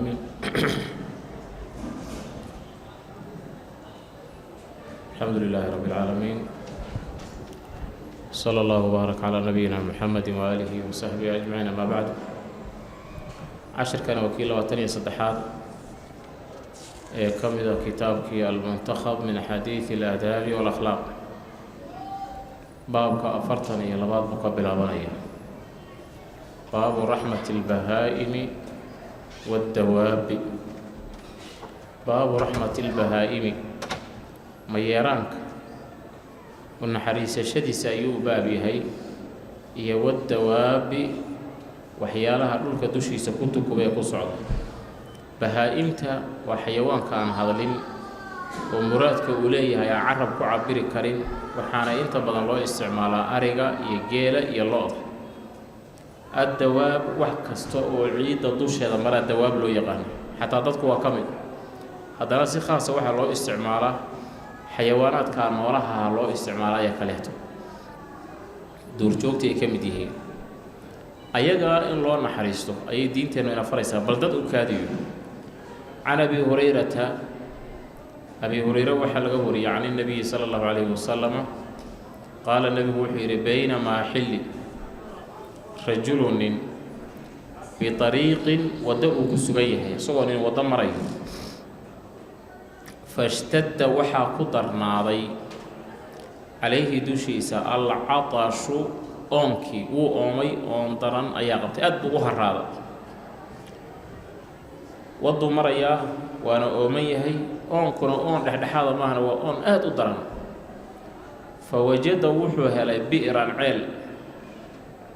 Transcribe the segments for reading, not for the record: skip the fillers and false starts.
العالمين الحمد لله رب العالمين صلى الله وبارك على نبينا محمد وآله وصحبه أجمعين. أما بعد عشر كان وكيل وطني صدحات كم إذا كتابك المنتخب من حديث الآداب والأخلاق بابك أفرتني لباب مقبل أبنية باب رحمة البهائم والدواب. باب رحمة البهائم ميرانك والنحريس شديس أيوب بابي هي والدواب وحيالها دولك دوشي سكوتك بيكو صعد. بهائمتا وحيوان كان هذلين ومرادك أوليها يا عرب كعبير كريم وحانا انت بدن الله استعمالها أريقا يجيلا يلوض. الدواب وحكستو وعيد دوش هذا مرة الدواب لو يقان حتى ضدك وكمل هذا ناس خاصة واحد لو استعماله حيوانات كان وراها لو استعمالها يكلهته دور جوجتي كمدي هي أيجا إن الله نحرسته أي دين تنو إن فريسة بلدت أكاديو عن أبي هريرة وحلقه هري عن النبي صلى الله عليه وسلم قال النبي وحير بينما حل رجل في طريق ودأه كسجيه سواء ودمره فاشتد وحى قدر ناضي عليه دوشيسا العطش أنكي وأمي أنطرن أياقبت أدب وهرادة وضو مريا وأنا أمي هي أنكنا أن لحد معنا وأن أدرن فوجد وحوها لبئرا عيل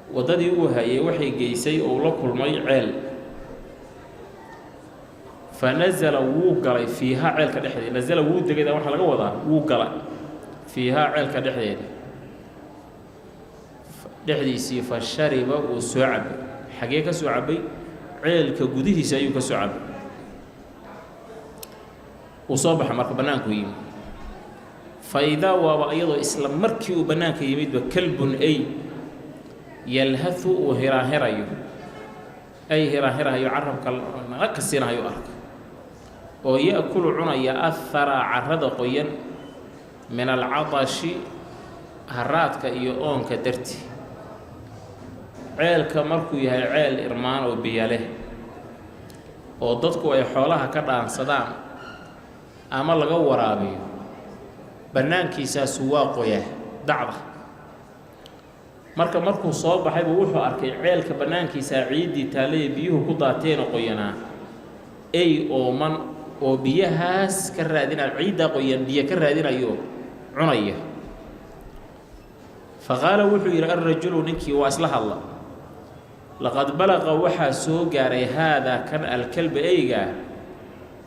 wadadii uu hayay waxay geysay oo la kulmay ceel fanazala wuu galay fiiha ceelka dhexdeeda nazala wuu degay waxa laga wadaa wuu galay fiiha ceelka dhexdiisii fashariba uu soo cabay xagee ka soo cabay ceelka gudihiisa ayuu ka soo cabay uu soo baxay marka banaanku yimid fayda waa iyadoo isla markii uu banaanka yimid ba kalbun ay يلهث وهراهريو أي هراهريو عرب كالسينا يو أرك ويأكل عنا يأثر عرض قيا من العطش هرات كيؤون كدرتي عيل كمركو يهي عيل إرمان وبياله وضدكو أي حولها كدان صدام أما لغو ورابي بنانكي ساسواقو يه دعضة markuu soo baxay buu wuxuu arkay ceelka banaankiisa ciidii taalay biyuhu ku daateen qoyanaa ay ooman oo biyahaas ka raadina ciida qoyan biyo ka raadinayo cunaya faqala wuxuu yiri ar-rajulu ninkii waa isla hadla laqad balaqa waxa soo gaaray hada kan al-kalb ayga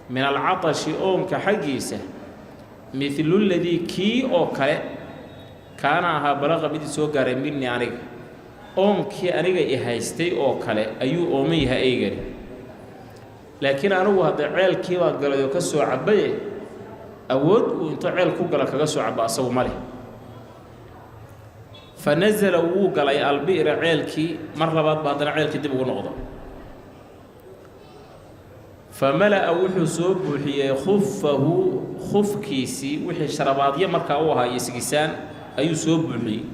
min al-atash oomka xaqiisa mithlu alladhi ki oo kale كان ها بلغ بدي سوغار مني أنيق كي أنيق إهايستي أو كله أيو أميها أيجري لكن أنا وهذا عيل كي وقال يكسو عباية أود وأنت عيل كوجلا كجسو عبا سو ماله فنزل وقال يا البئر عيل كي مرة بعد عيل كي دبوا نقطة فملأ وحي سوب وحي خفه خف كيسي وحي شرباضية مركاوها يسقسان ayuu soo buuxiyay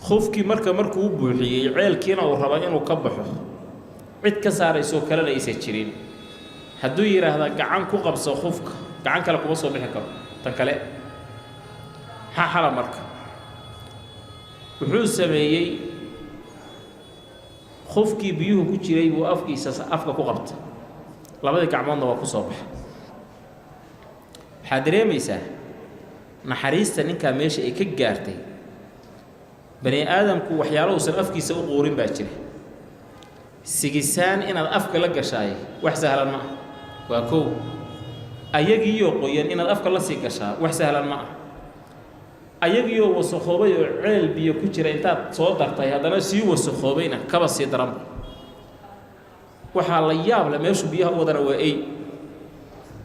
khufki markuu buuxiyay ceelkiina uu raba inuu ka baxo cid ka saarayso kala leeyay jirin haduu yiraahdo gacan ku qabso khufka gacan kale kuma soo bixi karo tan kale xala marka wuxuu sameeyay khufki biyuhu ku jiray buu afkiisa afka ku qabtay labada gacmoodna waa ku soo baxay xadireemaysaa naxariista ninka meesha ay ka gaartay bani aadamku waxyaalo uu afkiisa u qoorin baa jira sigisaan inaad afka la gashay wax sahlan ma waa koow ayagiyo qoyan inaad afka la sii gashaa wax sahlan ma ayagiyo wasakhoobay oo ceel biyo ku jira intaad soo dartay hadana sii wasakoobayna kaba sii daran waxa la yaab la meeshu biyaha wadana waa ay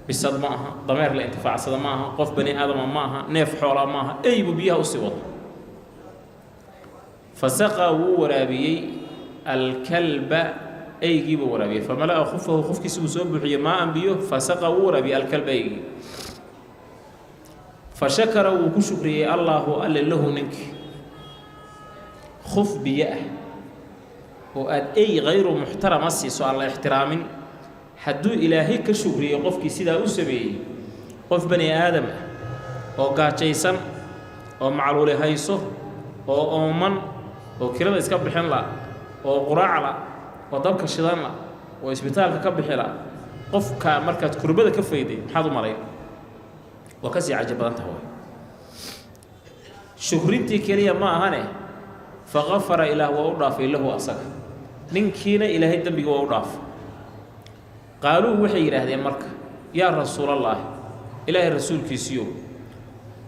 بسد معها ضمير الانتفاع صد معها قف بني آدم معها نيف حولا معها أي ببيها أسود فسقى ورابي الكلب أيجي ورابي فملأ خفه خف كيسو سوبحي ما أنبيه فسقى ورابي الكلب أيجي فشكر وكشكري الله قال له منك خف بيئه وقال أي غير محترم أسي سؤال احترام حدو إلهي كشكري قف كيسيدا أسبي قف بني آدم أو قاتيسن أو معلول هيسو أو أمن أو كرد إسكاب حلا أو قراع لا أو ضبك الشيطان لا أو إسبيتال كب حلا قف كمركز كربده كفيدي حاضر مريض وكسي عجبان تهوى شكرتي كريا ما هني فغفر إله وأضاف إله أصلا ننكينا إلى الدم وأضاف قالوا وحي هذه المركة يا رسول الله إله الرسول كيسيو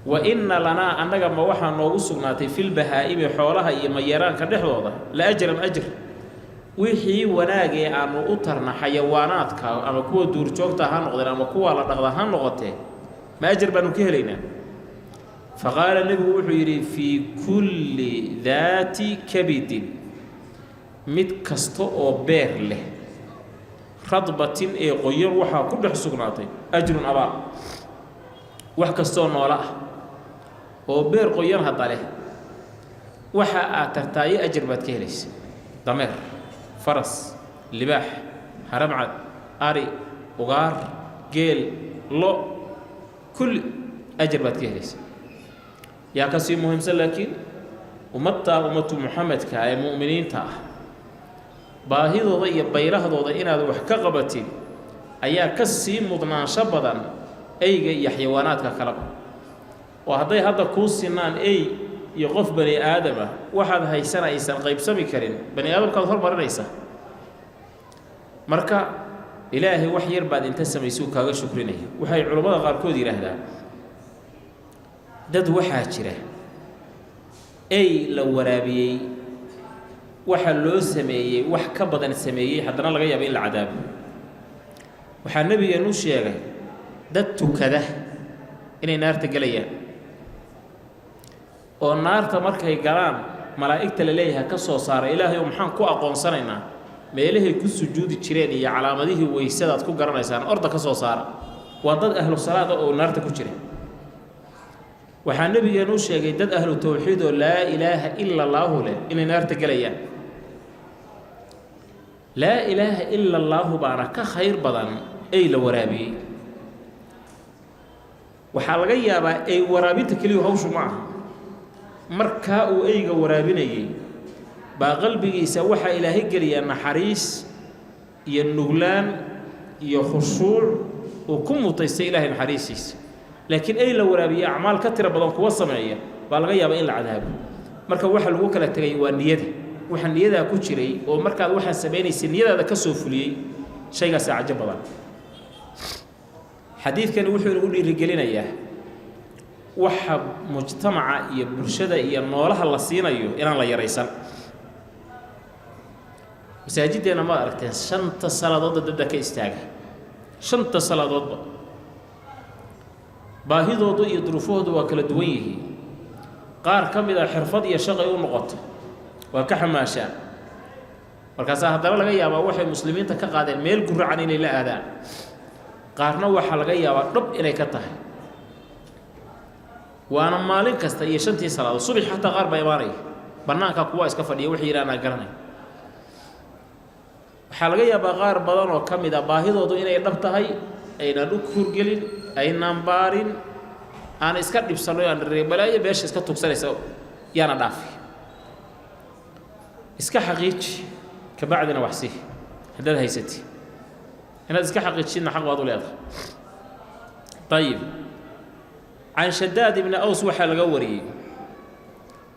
وإن لنا أنك ما وحنا نوصلناتي في البهائم حولها يميران كدحوضة لأجر أجر وحي وناجي أن أطرنا حيوانات أما كوا دور جوكتا هنقدر أما كوا لا نقدر هنقطه ما أجر بنو كهلينا فقال النبي وحيري في كل ذات كبد مد كستو أو بير له رطبة إيه غير وحا كل حسقناتي أجر أبا وح كستو نولا أو بير غير هذا له وحا أترتاي أجر بتكهليس ضمير فرس لباح هرمعد أري وغار جيل لو كل أجر بتكهليس يا كسي مهم لكن أمة محمد كأي مؤمنين تاه باهي ضي بيره ضي إن هذا وحكا قبتين أيا كسي مضنا شبدا أي حيوانات ككلب وهذا كوسنان أي يغف بني آدم واحد هاي سنة إنسان غيب سمي كرين بني آدم كان ثور مريسة مركا إلهي وحير بعد أن تسمى يسوع كاغا شكرينه وحي علماء غاركودي له dad waxaa jira ay la waraabiyay waxa loo sameeyay wax ka badan sameeyay haddana laga yaabo in la cadaabo waxa nabigeenu sheegay dad tukada inay naarta galayaan oo naarta markay galaan malaa'igta la leeyahay ka soo saaray ilaahay maxaan ku aqoonsanaynaa meelahay ku sujuudi jireen iyo calaamadihii weysadaad ku garanaysaan orda ka soo saara waa dad ahlu salaada oo naarta ku jira waxaa nabigeenu sheegay dad ahlu tawxiid oo laa ilaaha illa allah leh inay naarta galayaan laa ilaaha illa allah baana ka khayr badan ay la waraabiyay waxaa laga yaabaa ay waraabinta kaliya hawshu ma aha markaa uu ayga waraabinayay baa qalbigiisa waxaa ilaahay geliya naxariis iyo nuglaan iyo khushuuc oo ku mutaystay ilaahay naxariisiisa لكن أي لو رابي أعمال كثيرة بدن قوة سمعية بالغ يا بين العذاب مركب واحد لو كلا تجي والنية واحد نية كوتشري ومركب واحد سبيني سنية هذا كسوفلي شيء قاسي عجب الله حديث كان يقول لي رجالنا إياه وحب مجتمع يبرشده ينولها الله سينا إلى الله يريسان مساجد أنا ما أركتين شنت الصلاة ضد كيستاج شنت الصلاة ضد باهيدoodu iyo duruufoodu waa kala duwan yihiin qaar kamid ah xirfad iyo shaqo ay u noqoto waa ka xamaashaan markaas haddana laga yaabaa waxay muslimiinta ka qaadeen meel guracan inay la aadaan qaarna waxa laga yaabaa dhab inay ka tahay waana maalin kasta iyo shantii salaad subax xataa qaar bay imaanay banaanka kuwa iska fadhiya wixii ilaana garanay waxa laga yaabaa qaar badan oo kamid ah baahidoodu inay dhab tahay ayna u kurgelin aynaan baarin aan iska dhibsano aan reebalaayo beesha iska tugsanaysa yaana dhaafi iska xaqiiji ka bacdina waxsi hadad haysati inaad iska xaqiijina xaq waad u leedahay طيب عن شداد بن أوس وحا laga wariyay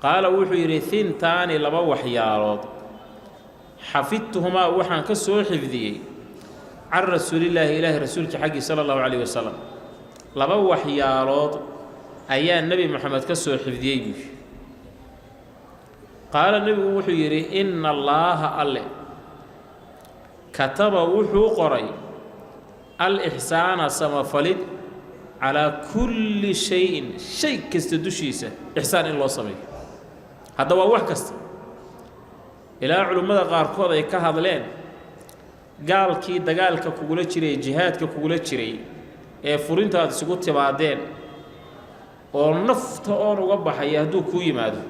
قال wuxuu yiri thintaani laba waxyaalood xafidtuhuma waxaan ka soo xifdiyay عن رسول الله إله رسولك حقي صلى الله عليه وسلم لبا وحيالود أيا النبي محمد كسو حفظيه قال النبي وحو يري إن الله الله كتب وحو قري الإحسان سمفلد على كل شيء كستدوشيسه إحسان الله صمي هذا هو وحكست إلى علماء غاركود أي كهذلين gaalkii dagaalka kugula jiray jihaadka kugula jiray ee furintaad isugu timaadeen oo nafta oo uga baxay hadduu ku yimaado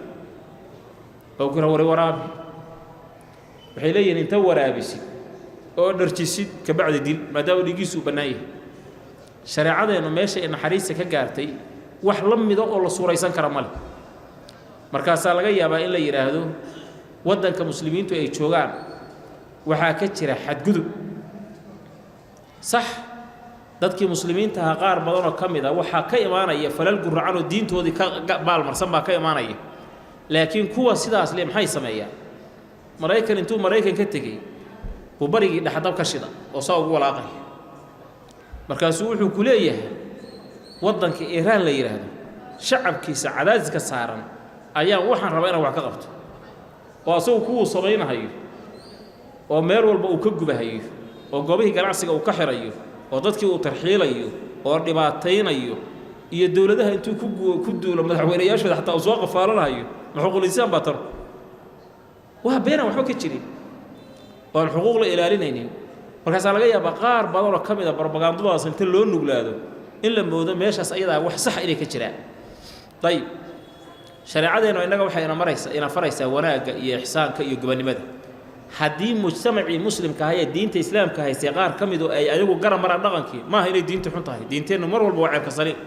oo ku waraabi waxay leeyihiin inta waraabisid oo dharjisid ka bacdi dil maadaama dhigiisu banaayay shariicadeenu meesha in xariisa ka gaartay wax la mido oo la suuraysan kara male markaas laga yaabaa in la yiraahdo wadanka muslimiintu ay joogaan waxa ka jira xadgudub sax dadkii muslimiinta ah qaar badan oo kamid ah waxa ka imaanaya falal guracano diintoodii ka baalmarsan baa ka imaanaya laakiin kuwa sidaas le maxay sameeyaan maraykan intuu maraykan ka tagay buu barigii dhaxdab ka shida oo saa ugu walaaqay markaasuu wuxuu ku leeyahay wadanka Iiraan la yiraahdo shacabkiisa cadaadiska saaran ayaa waxaan rabaa inaan wax ka qabto oo asoo ku sameeynayo oo meel walba uu ka gubahayo oo goobihii ganacsiga uu ka xirayo oo dadkii uu tarxiilayo oo dhibaataynayo iyo dawladaha intuu ku duulo madaxweynayaashooda xataa uu soo qafaalanayo xuquuqul insaan baa tar waa beena waxba ka jirin oo xuquuq la ilaalinaynin markaas laga yaabaa qaar badan oo kamid ah propagandadaas inta loo nuglaado in la moodo meeshaas ayada wax sax inay ka jiraan tayib shariicadeena inaga waxay ina faraysaa wanaaga iyo ihsaanka iyo gobonimada haddii mujtamacii muslimka ah ee diinta islaamka haystay qaar kamid oo ay ayagu garan maraan dhaqankii ma aha inay diintu xun tahay diinteenu mar walba waa ceebka saliin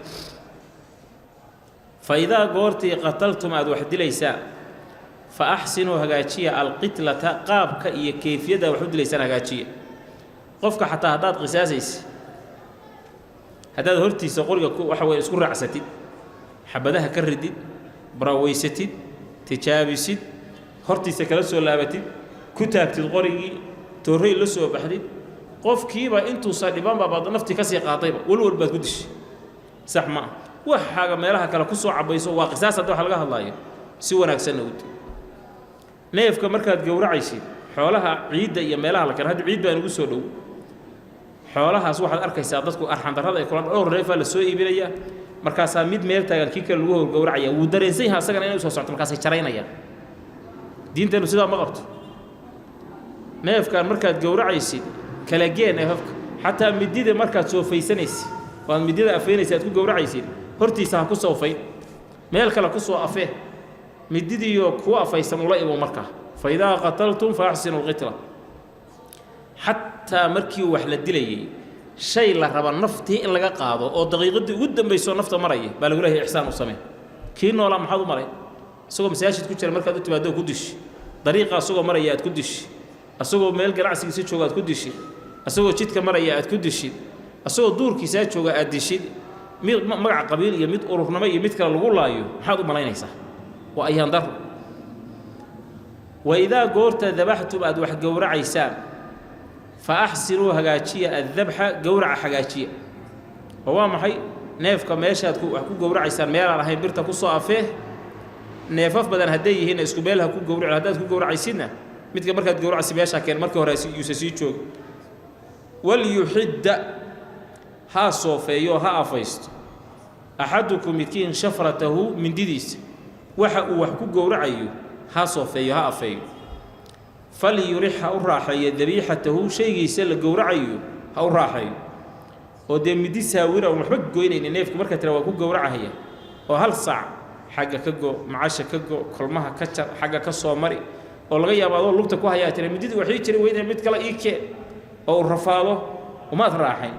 فإذا قرتي قتلتم أد واحد ليسا فأحسنوا هجاجية القتلة قابك إيه كيفية واحد ليسا هجاجية قفك حتى هداد قساسيس هداد هرتي سقولك وحوي اسكور رعستي حبدها كردي براويستي تجابسي هرتي سكلسو لابتي كتاب تلقري توري لسو بحدي قف كيبا انتو صادبان بابا نفتي كسي قاطيبه ولول بدكدش صح ما وحاجة مالها كلا كسو عبيسو وقساسة دوح لقاها الله si wanaagsan u neefka markaad gowracaysid xoolaha ciida iyo meelaha la kala had ciid baan ugu soo dhow xoolahaas waxaad arkaysaa dadku arxan darrada ay kula dhowr neef la soo iibinaya markaas mid meel taagan kii kale lagu gowracaya uu dareensan yahay asagana inuu soo socdo markaas ay jaraynayaan diinteenu sidaa ma qabto neefkan markaad gowracaysid kala geen neefka xataa midida markaad soo faysanaysid waan midida afeenaysid ku gowracaysid hortiisa ha ku soo fay meel kale ku soo afee مديديو كوا فايسن ولا إبو مركه فإذا قتلتم فأحسنوا القتلة حتى مركيو وحلا دليي شيء لا ربا نفتي إن لقى قاضو أو دقيقة قدام بيسو نفط مريه بلقوا له إحسان وسمين كين ولا محاضو مريه سوق مساجد كوتشر مركه دو تبادو كدش طريقة سوق مريات كدش السوق ميل قرعسي سيت شوقات كدش السوق شيت كمريات كدش السوق دور كيسات شوقات أدشيد مقع قبيل يمد أورفنما يمد كلا لقول لايو محاضو مريه نيسا وأيان ضر وإذا قرت ذبحتم أد واحد جورع عيسان فأحسنوا هجاتية الذبحة جورع حجاتية هو ما هي نيف كما يشهد كو جورع عيسان مير على هاي برتا كوصا فيه نيفاف بدل هديه هنا اسكوبيلها كو جورع هدات كو جورع عيسنا مثل مركز جورع سبياشا كان مركز رئيس يوسسيتشو وليحد ها صوفيو ها أفيست أحدكم يتكين شفرته من ديديس waxa uu wax ku gowracayo ha soofeeyo ha afeeyo fal yuriha uraaxay dabiihatahu shaygiisa la gowracayo ha uraaxay oo deemidisa wira waxba goynayna neefka marka tira waa ku gowracaya oo hal saac xagga ka go macaasha ka go kulmaha ka jar xagga ka soo mari oo laga yaabo lugta ku hayaa tira midida waxay jiray weyn mid kala iikee oo rafaado uma raaxay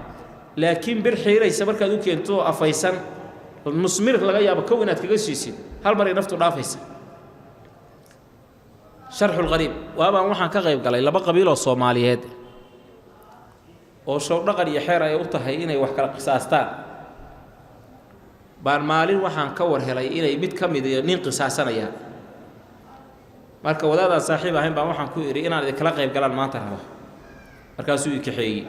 laakiin bir xiiraysa markaad u keento afaysan musmir laga yaabo kow inaad kaga siisid hal mar naftu dhaafaysa sharh al-gharib waaba waxaan ka qayb galay laba qabiil oo Soomaaliyeed oo soo dhaqan iyo xeer ay u tahay inay wax kala qisaastaan baan maalin waxaan ka war helay inay mid kamid ah nin qisaasanaya marka wadaada saaxiib ahayn baan waxaan ku iri inaan kala qayb galaan maanta rabo markaasuu i kaxeeyay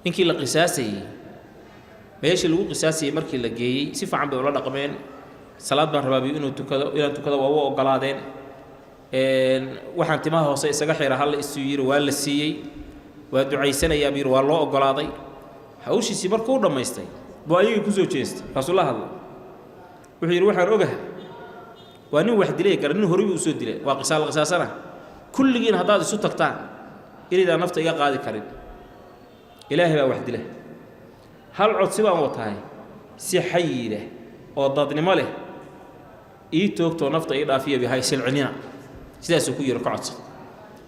ninkii la qisaasay meeshii lagu qisaasay markii la geeyay si fiican bay ula dhaqmeen salaad baan rabaa inuu tukado waa u ogolaadeen waxaan timaha hoose isaga xira hal isu yiri waa la siiyay waa ducaysanaya bir waa loo ogolaaday hawshiisi markuu dhameystay buu ayagii ku soo jeestay rasuulaha hadla wuxuu yiri waxaan ogahay waa nin wax dilay garan nin hore u soo dilay waa qisaasana kulligiin hadaad isu tagtaan إذا نفط إيقا قادي كريم إلهي بقى وحد له هل عد سبا وطاي سي حي له وضادني ماله توكتو نفط إيقا فيها بهاي سلعنينا سيداسو كو يركعت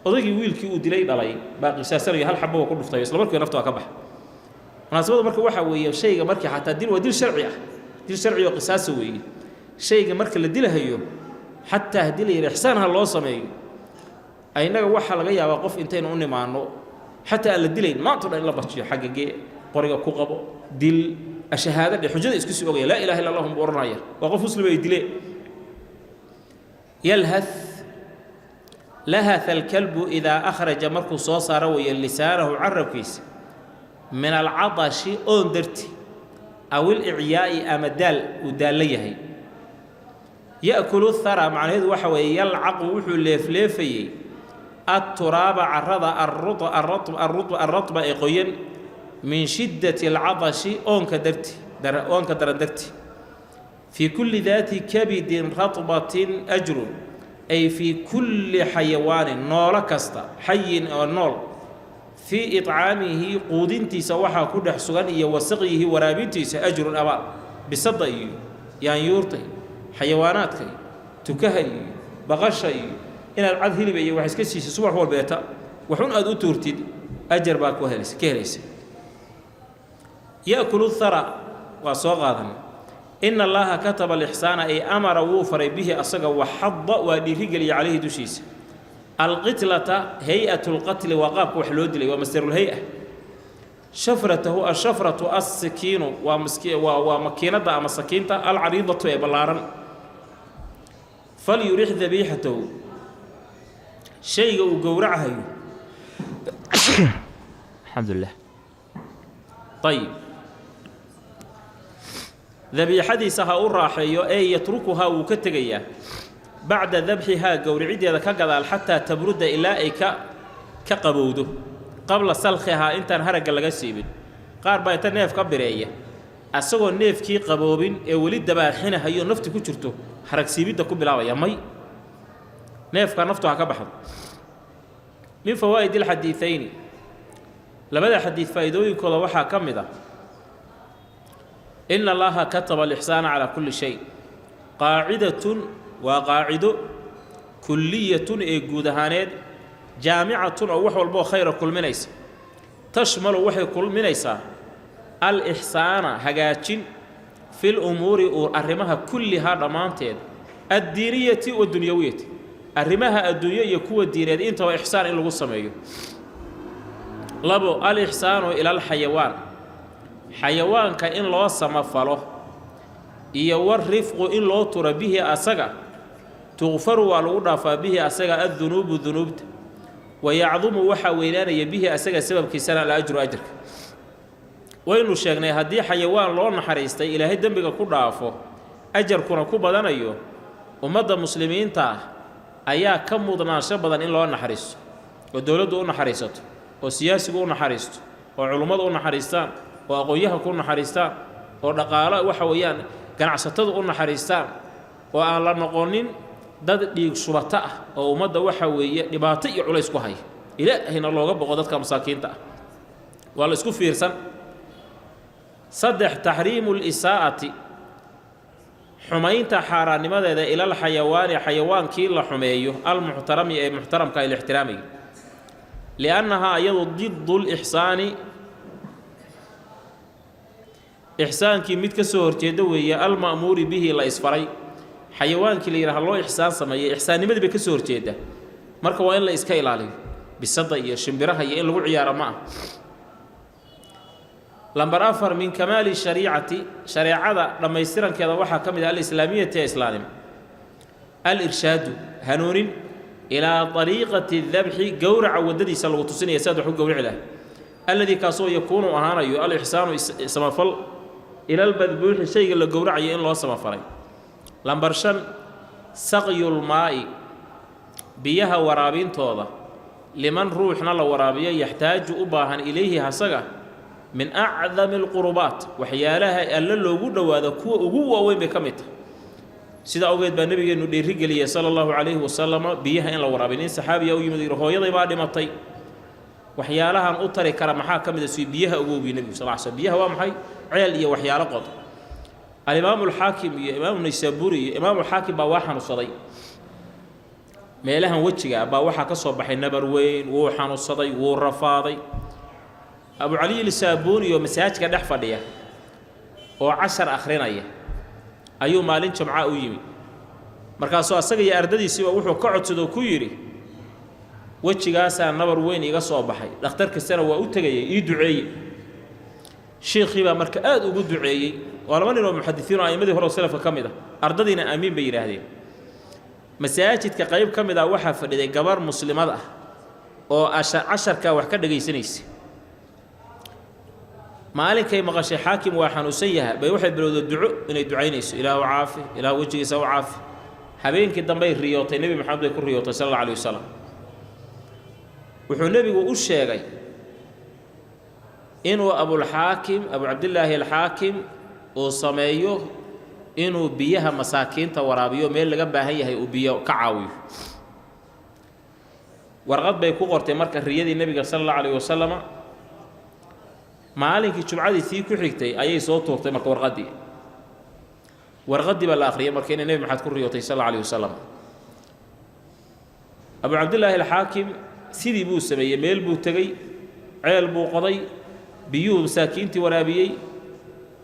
odaygii wiilkii uu dilay dhalay baaqi saasanayo hal xabbo ku dhuftay isla markii naftu ka bax munaasabada marka waxa weeye shayga markii xataa dil waa dil sharci ah dil sharci oo qisaas weeye shayga marka la dilahayo xataa hadii la ihsaan ha loo sameeyo aynaga waxa laga yaabaa qof intaynu u nimaano xataa la dilay maanta in la barjiyo xaqige qoriga ku qabo dil ashahada xujada isku soo ogay la ilaaha illa allah muranaya waa qof muslim ay dilay yalhath لهث الكلب إذا أخرج مركو صوصار ويلسانه عربكيس من العطش أندرتي أو الإعياء أمدال وداليه يأكل الثرى معنى هذا وحوي يلعق وحو ليفليفي التراب الرطب إقوين من شدة العطش أنك درتي في كل ذات كبد رطبة أجر أي في كل حيوان نول كستا حي أو نول في إطعامه قودنتي سواها كل حسغان وسقيه ورابنتي سأجر الأباء بصدق يعني يورتي حيوانات كي تكهي بغشي إن العذ هلي بي وحس كسي سوح هو البيتا وحون أدو تورتيد أجر باكو هلس كهليس يأكل الثرى وصغادا إن الله كتب الإحسان أي أمر وفر به أصغى وحض وديرجل عليه دشيس القتلة هيئة القتل وقاب وحلود لي ومستر الهيئة شفرته الشفرة السكين ومكينة أما السكينة العريضة بلارا فليريح ذبيحته شيء وجورعها الحمد لله طيب ذبيحديسها الراحية أي يتركها وكتجيا بعد ذبحها جورعيد إذا كجدال حتى تبرد إلى كقبوده قبل سلخها أنت نهرج الجسيب قارب يتنف كبرية السوى النف كي قبوبين ولد دباحين هيو نفط كشرته حرك سيبيد كوب لا يا مي نف كان نفطها كبحر من فوائد الحديثين لبدأ حديث فائدوي كل وحى كم ذا إن الله كتب الإحسان على كل شيء قاعدة وقاعدة كلية إيجودهانيد جامعة أو وحي البو خير كل منيس تشمل وحي كل منيس الإحسان هجاتين في الأمور أرمها كلها ضمانتين الدينية والدنيوية أرمها الدنيا يكون الدينية أنت وإحسان إلى الغصمية لبو الإحسان إلى الحيوان حيوان كإن لو سمفله يورفق إن لو تر به أسجع تغفر والوضع به أسجع الذنوب ويعظم وحويلان يبيه أسجع سبب كسر الأجر أجرك وإنه شغني هدي حيوان لو نحريستي إلى هدم بك كل عفو أجر كنا كوبا دنيو ومدى المسلمين تا أيا كم مدنا شبدا إن لو نحريس والدولة دون نحريست والسياسي دون نحريست وعلماء دون نحريستان وأقويها كنا حريستان ودقالة وحويان كان عصتاد كنا حريستان وأن لا نقولين ضد شرطاء أو مدة وحوية لباطئ على إسكوهاي إلى هنا الله جب قدرت كمساكين تا ولا إسكو فيرسان صدح تحريم الإساءة حمين تحاران ماذا إلى الحيوان حيوان كيل حميه المحترم أي محترم كالاحترامي لأنها أيضا ضد الإحسان إحسان كي ميت كسور تدوي المأمور به لا إسفري حيوان كي يراه الله إحسان سمي إحسان مد بكسور تده مركو وين لا إسكايل عليه بالصدق يا شمبرها يا لو عيار معه لما رافر من كمال الشريعة شريعة لما يصير كذا واحد كمل الإسلامية إسلام الإرشاد هنور إلى طريقة الذبح جورع وددي سلوة سنة يساد حق جورع له الذي كاسو يكون أهانا الإحسان سمفل إلى البذبوح الشيء اللي جورع إن الله سمفري لمبرشن سقي الماء بيها ورابين توضة لمن روحنا لورابية يحتاج أباها إليه هسقة من أعظم القربات وحيالها ألا لو قد وهذا قوة وين بكمت سيدا أوجد بالنبي إنه الرجال صلى الله عليه وسلم بيها إن لورابين صحابي أو يمدير هو يضي بعد ما طي waxyaalahan u tari kara maxaa ka mid ah biyaha ugu weyn nabiga sallallahu alayhi wasallam biyaha waa maxay ceel iyo waxyaalo qod al-imaam al-hakim iyo imaam an-naysaburi iyo imaam al-hakim baa waxaan u saday meelahan wajiga baa waxa ka soo baxay nabar weyn wuu xanuunsaday wuu rafaaday abu ali al-sabuni iyo masaajidka dhex fadhiya oo 10 akhrinaya ayuu maalin jumca u yimi markaasoo asaga iyo ardadiisii wuxuu ka codsado ku yiri wajigaasa nabar weyn iga soo baxay dhakhtarka sana waa u tagayay ii duceeyay sheekhi baa marka aad ugu duceeyay wala nin oo muhaddisiin oo aymadii hore salafka kamida ardadiina aamin bay yiraahdeen masaajidka qayb kamida waxa fadhiday gabar muslimad ah oo 10 wax ka dhageysanaysa maalinkay maqashay xaakim waa xanuunsan yahay bay waxay bilowday duco inay ducaynayso ilaahu caafi ilaahu wajigiisa u caafi habeenkii dambe riyootay nabi maxamed ku riyootay sallallahu alayhi wasallam wuxuu nabigu u sheegay inuu abu abdullah al-hakim oo sameeyo inuu biyaha masaakiinta waraabiyo meel laga baahan yahay uu biyo ka caawiyo warqad bay ku qortay marka riyadii nabiga sallallahu alayhi wasallam maalinkii jumcadii ku xigtay ayay soo toortay marka warqadii baa la akhriyay markii nabi maxamed ku riyootay sallallahu alayhi wasallam abu abdullah al-hakim sidii buu sameeyay meel buu tagay ceel buu qoday biyuu masaakiintii waraabiyay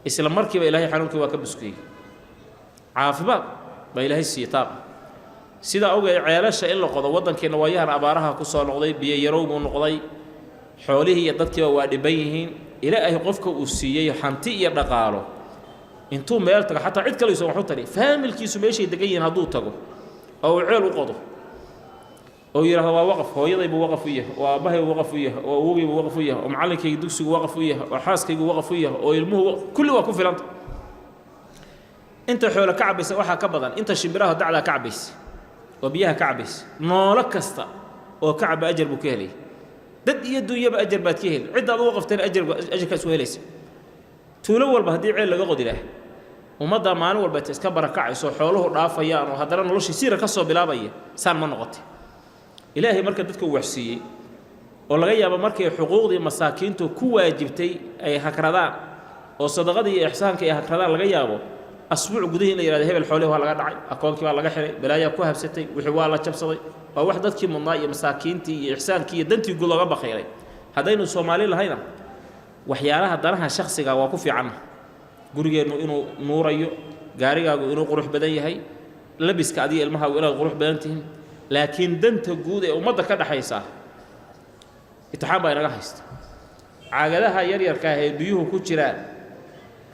isla markiiba ilaahay xanuunkii waa ka buskiyay caafimaad ba ilaahay siitaa sida ogeey ceelasha in la qodo wadankeena waayahan abaaraha ku soo noqday biyo yarow buu noqday xoolihii iyo dadkiiba waa dhiban yihiin ilaahay qofka uu siiyay hanti iyo dhaqaalo intuu meel tago xataa cid kale soo tari faamilkiisu meeshay degan yihiin hadduu tago oo ceel u qodo oo yiraahdo waa waqf hooyaday buu waqf u yahay oo aabahay buu waqf u yahay oo awogay buu waqf u yahay oo macallinkayga dugsigu waqf u yahay oo xaaskaygu waqf u yahay oo ilmuhu kulli waa ku filanta inta xoolo ka cabaysa waxa ka badan inta shimbiraha dacda ka cabaysa oo biyaha ka cabaysa noolo kasta oo ka caba ajar buu ka helay dad iyo dunyaba ajar baad ka helay cid aad u waqfteen ajarka soo helaysa tuulo walba hadii ceel laga qodi lahaa umada maalin walba iska barakacayso xooluhu dhaafayaan oo haddana noloshii siira ka soo bilaabaya saan ma noqotay ilaahay marka dadka uu waxsiiyay oo laga yaabo markay xuquuqdii masaakiintu ku waajibtay ay hakradaan oo sadaqadii iyo ihsaanka ay hakradaan laga yaabo asbuuc gudaheed la yiraahdo hebel xoolaha waa laga dhacay akoonkii waa laga xiray balaayaa ku habsatay wixii waa la jabsaday waa wax dadkii mudnaa iyo masaakiintii iyo ihsaankii iyo dantii guud looga baqayray hadaynu Soomaali lahayna waxyaalaha danaha shakhsiga waa ku fiican gurigeenu inuu nuurayo gaarigaagu inuu qurux badan yahay labiska adiga ilmaha inaad qurux badan tihiin laakiin danta guud ee ummadda ka dhaxaysa itixaam baa inaga haysta caagadaha yar yarka ah ee biyuhu ku jiraan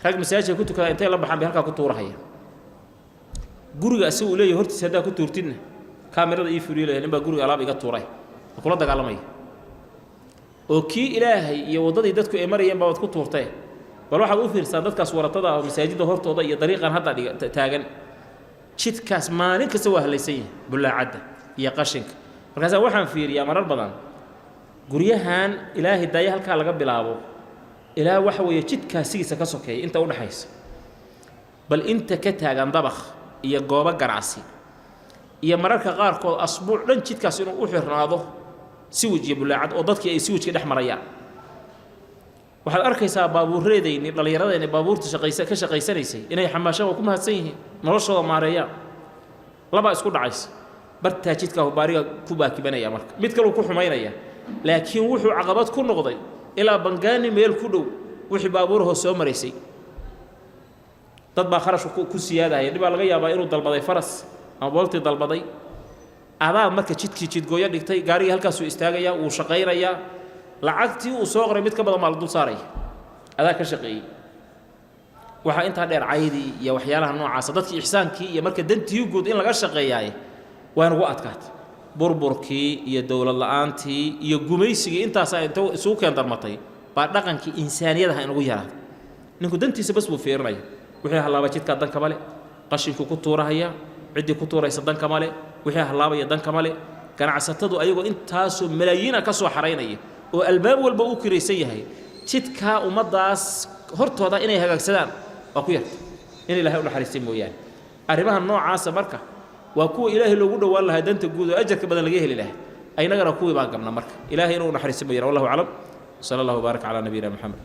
rag masaajidka ku tukada intay la baxaan bay halka ku tuurahaya guriga si uu leeyahay hortiisa hadaa ku tuurtidna kaamirada ii furiilay ninba guriga alaab iga tuuray kula dagaalamay oo kii ilaahay iyo wadadii dadku ay marayeen baa wad ku tuurtay bal waxa uu fiirsan dadkaas waratada ah masaajidda hortooda iyo dariiqan hadda taagan jidkaas maalin kasta waa halaysan bulaacada iyo qashinka markaas waxaan fiiriyaa marar badan guryahan ilaahay daaya halka laga bilaabo ilaa waxa weeye jidkaasiisa ka sokeeyay inta u dhaxaysa bal inta ka taagan dabaq iyo goobo ganacsi iyo mararka qaar kood asbuuc dhan jidkaas inuu u xirnaado si wajiib bulaacad oo dadkii ay si wajig dhex marayaan waxaad arkaysaa baabuureedayni dhalinyaradeena baabuurta ka shaqaysanaysay inay xamaasho ku mahadsan yihiin noloshooda maareeyaan laba isku dhacaysa bartaa jidka baariga ku baakibanaya marka mid kale ku xumaynaya laakiin wuxuu caqabad ku noqday ilaa bangaani meel ku dhow wixii baabuuraha soo mareysay dad baa kharash ku siyaadaya dib laga yaabaa inuu dalbaday faras ama boolti dalbaday adaa marka jidgooya dhigtay gaariga halkaas uu istaagaya uu shaqeynaya lacagtii uu soo qoray mid ka badan maal dul saaray adaa ka shaqeeyay waxa inta dheer caydii iyo waxyaalaha noocaas dadkii ihsaankii iyo marka dantii guud in laga shaqeeyaay waan ugu adkaat burburkii iyo dawlad la'aantii iyo gumaysigii intaas ay isugu keen darmatay baa dhaqankii insaaniyada inagu yaraa ninku dantiisa bas buu fiirinay wixii halaaba jidka dan kamale qashinku ku tuurahaya cidii ku tuuraysa dan kamale wixii halaabaya dan kamale ganacsatadu ayagoo intaas malaayiin ka soo xareynaya oo albaab walba uu kireysan yahay jidka ummadaas hortooda inay hagaagsadaan waa ku yarta in ilaahay u naxariistay mooyaan arrimaha noocaas marka waa kuwa ilaahay loogu dhawaan lahaa danta guud oo ajarka badan laga heli lahaa aynagana kuwii baan qabna marka ilaahay inuu naxariiso bayra wallahu aclam sala allahu baarak calaa nabiyina maxamed